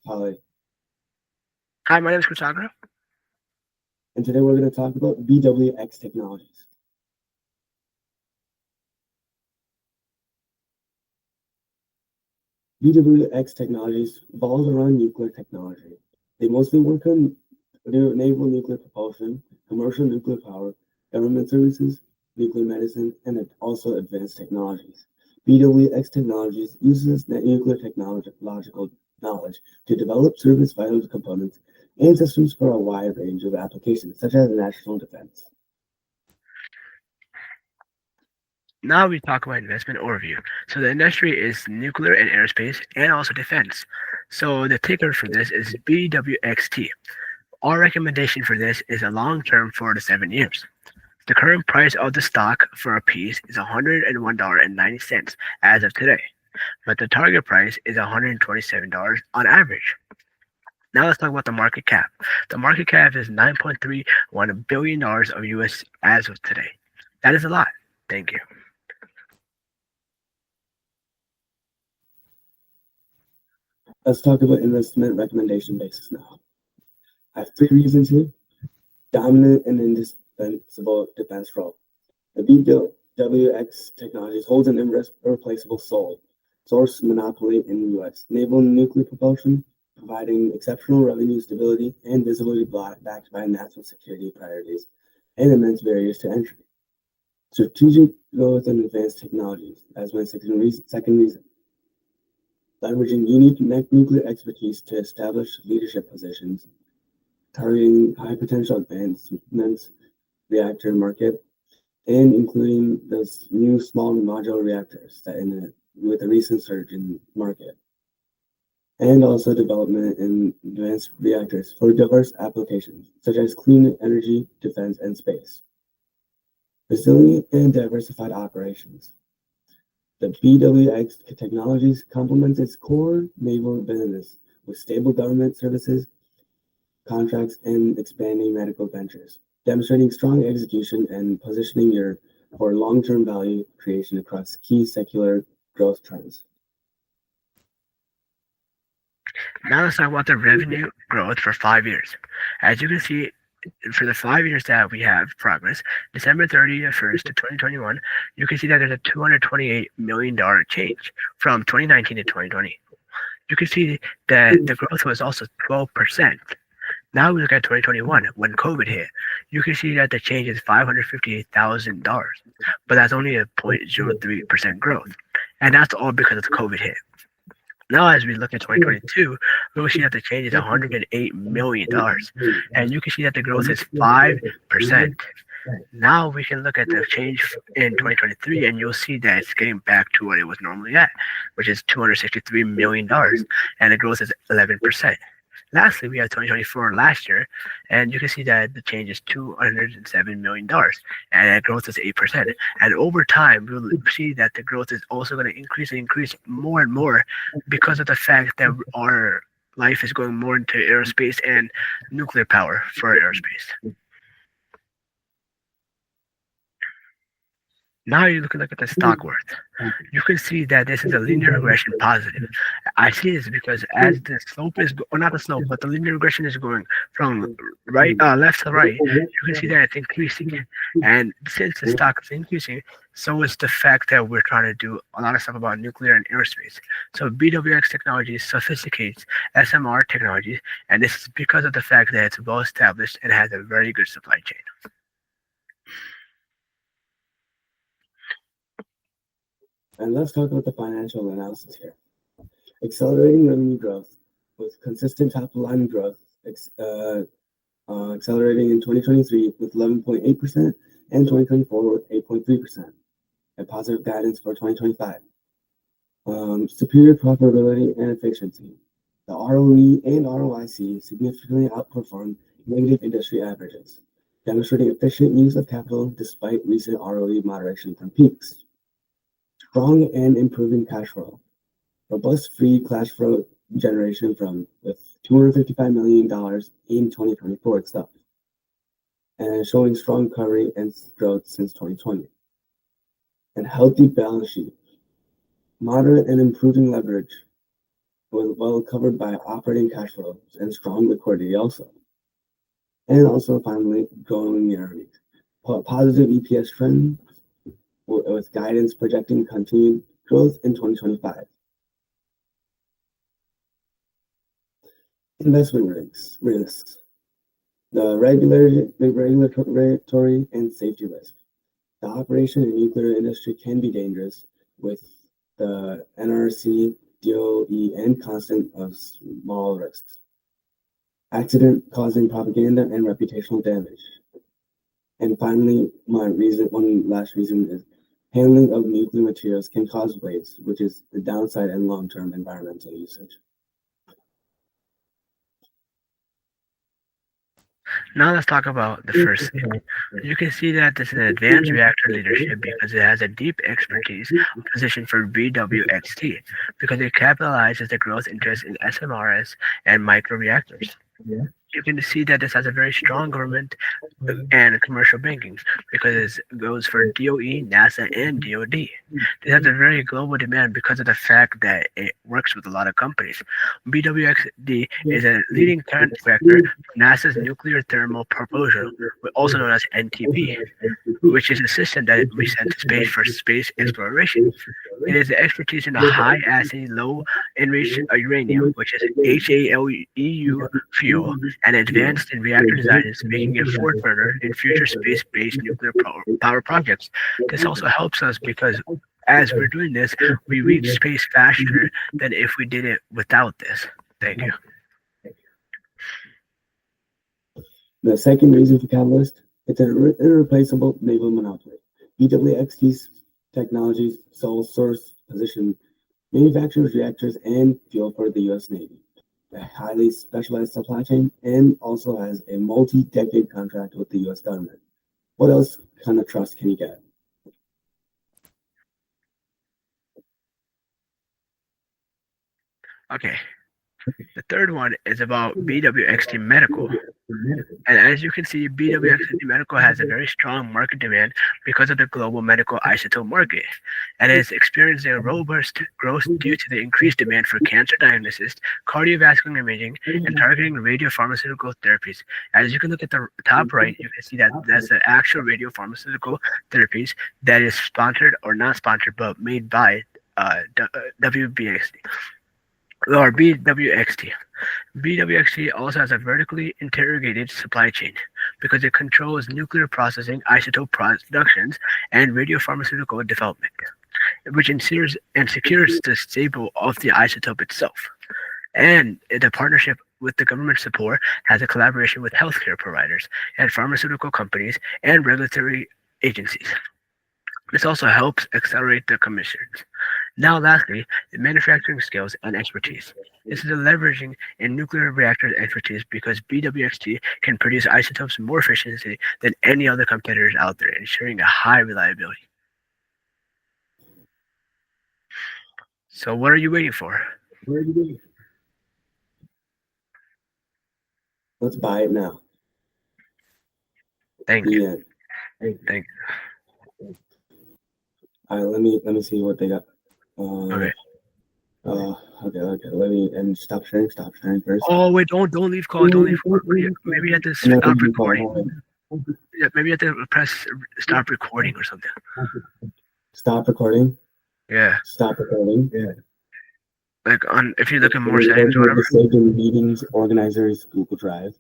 Holly, Hi, my name is Kusagra. and today we're going to talk about BWX Technologies. BWX Technologies revolves around nuclear technology. They mostly work on naval nuclear propulsion, commercial nuclear power, government services, nuclear medicine, and also advanced technologies. BWX Technologies uses nuclear technological knowledge to develop service vital components and systems for a wide range of applications, such as national defense. Now we talk about investment overview. So the industry is nuclear and aerospace and also defense. So the ticker for this is BWXT. Our recommendation for this is a long term 4 to 7 years. The current price of the stock for a piece is $101.90 as of today, but the target price is $127 on average. Now let's talk about the market cap. The market cap is $9.31 billion of US as of today. That is a lot. Thank you. Let's talk about investment recommendation basis now. I have three reasons here. Dominant and indispensable defense role. The BWX Technologies holds an irreplaceable source monopoly in the U.S. naval and nuclear propulsion, providing exceptional revenue stability and visibility backed by national security priorities and immense barriers to entry. Strategic growth and advanced technologies as my second reason. Leveraging unique nuclear expertise to establish leadership positions, targeting high potential advancements reactor market, and including those new small modular reactors with a recent surge in market, and also development in advanced reactors for diverse applications such as clean energy, defense, and space. Resilient and diversified operations. The BWX Technologies complements its core naval business with stable government services, contracts, and expanding medical ventures, demonstrating strong execution and positioning for long-term value creation across key secular growth trends. Now let's talk about the revenue growth for 5 years. As you can see, for the 5 years that we have progress, December 31st to 2021, you can see that there's a $228 million change from 2019 to 2020. You can see that the growth was also 12%. Now we look at 2021 when COVID hit. You can see that the change is $558,000, but that's only a 0.03% growth. And that's all because of the COVID hit. Now, as we look at 2022, we will see that the change is $108 million. And you can see that the growth is 5%. Now we can look at the change in 2023, and you'll see that it's getting back to what it was normally at, which is $263 million, and the growth is 11%. Lastly, we have 2024 last year, and you can see that the change is $207 million, and that growth is 8%. And over time, we'll see that the growth is also going to increase and increase more and more because of the fact that our life is going more into aerospace and nuclear power for aerospace. Now you look at the stock worth. You can see that this is a linear regression positive. I see this because as the slope is, or not the slope, but the linear regression is going from left to right, you can see that it's increasing. And since the stock is increasing, so is the fact that we're trying to do a lot of stuff about nuclear and aerospace. So BWX technology sophisticates SMR technology, and this is because of the fact that it's well established and has a very good supply chain. And let's talk about the financial analysis here. Accelerating revenue growth with consistent top line growth, accelerating in 2023 with 11.8% and 2024 with 8.3%, and positive guidance for 2025. Superior profitability and efficiency. The ROE and ROIC significantly outperform negative industry averages, demonstrating efficient use of capital despite recent ROE moderation from peaks. Strong and improving cash flow. Robust free cash flow generation with $255 million in 2024 itself, and showing strong recovery and growth since 2020. And healthy balance sheet. Moderate and improving leverage, was well covered by operating cash flows and strong liquidity also. And also finally, growing earnings. Positive EPS trend with guidance projecting continued growth in 2025. Investment risks. The regulatory and safety risk. The operation in nuclear industry can be dangerous with the NRC, DOE, and constant of small risks. Accident causing propaganda and reputational damage. And finally, one last reason is handling of nuclear materials can cause waste, which is the downside and long-term environmental usage. Now let's talk about the first thing. You can see that this is an advanced reactor leadership because it has a deep expertise position for BWXT because it capitalizes the growth interest in SMRs and microreactors. You can see that this has a very strong government and commercial banking because it goes for DOE, NASA, and DOD. This has a very global demand because of the fact that it works with a lot of companies. BWXD is a leading contractor for NASA's Nuclear Thermal Propulsion, also known as NTP, which is a system that we send to space for space exploration. It is the expertise in the high acid, low enriched uranium, which is HALEU fuel, and advanced in reactor designs, making it forward burner in future space-based nuclear power projects. This also helps us because as we're doing this, we reach space faster than if we did it without this. Thank you. The second reason for Catalyst, it's an irreplaceable naval monopoly. BWXT's technology's sole source position manufactures reactors and fuel for the U.S. Navy, a highly specialized supply chain, and also has a multi-decade contract with the U.S. government. What else kind of trust can you get? Okay. The third one is about BWXT Medical. And as you can see, BWXT Medical has a very strong market demand because of the global medical isotope market, and is experiencing a robust growth due to the increased demand for cancer diagnosis, cardiovascular imaging, and targeting radiopharmaceutical therapies. As you can look at the top right, you can see that that's the actual radiopharmaceutical therapies that is sponsored or not sponsored, but made by WBXT or BWXT. BWXT also has a vertically integrated supply chain because it controls nuclear processing, isotope productions, and radiopharmaceutical development, which ensures and secures the stable of the isotope itself. And the partnership with the government support has a collaboration with healthcare providers and pharmaceutical companies and regulatory agencies. This also helps accelerate the commissions. Now, lastly, the manufacturing skills and expertise. This is a leveraging in nuclear reactor expertise because BWXT can produce isotopes more efficiently than any other competitors out there, ensuring a high reliability. So, what are you waiting for? Let's buy it now. Thank you. Yeah. Thank All right, let me see what they got. Okay. Okay. Let me and stop sharing first. Oh wait, don't leave call. Don't leave. Maybe you have to stop recording. Yeah, maybe you have to press stop recording or something. Stop recording. Yeah. Stop recording. Yeah. Like on if you look at more settings or whatever. Saved in meetings organizers Google Drive.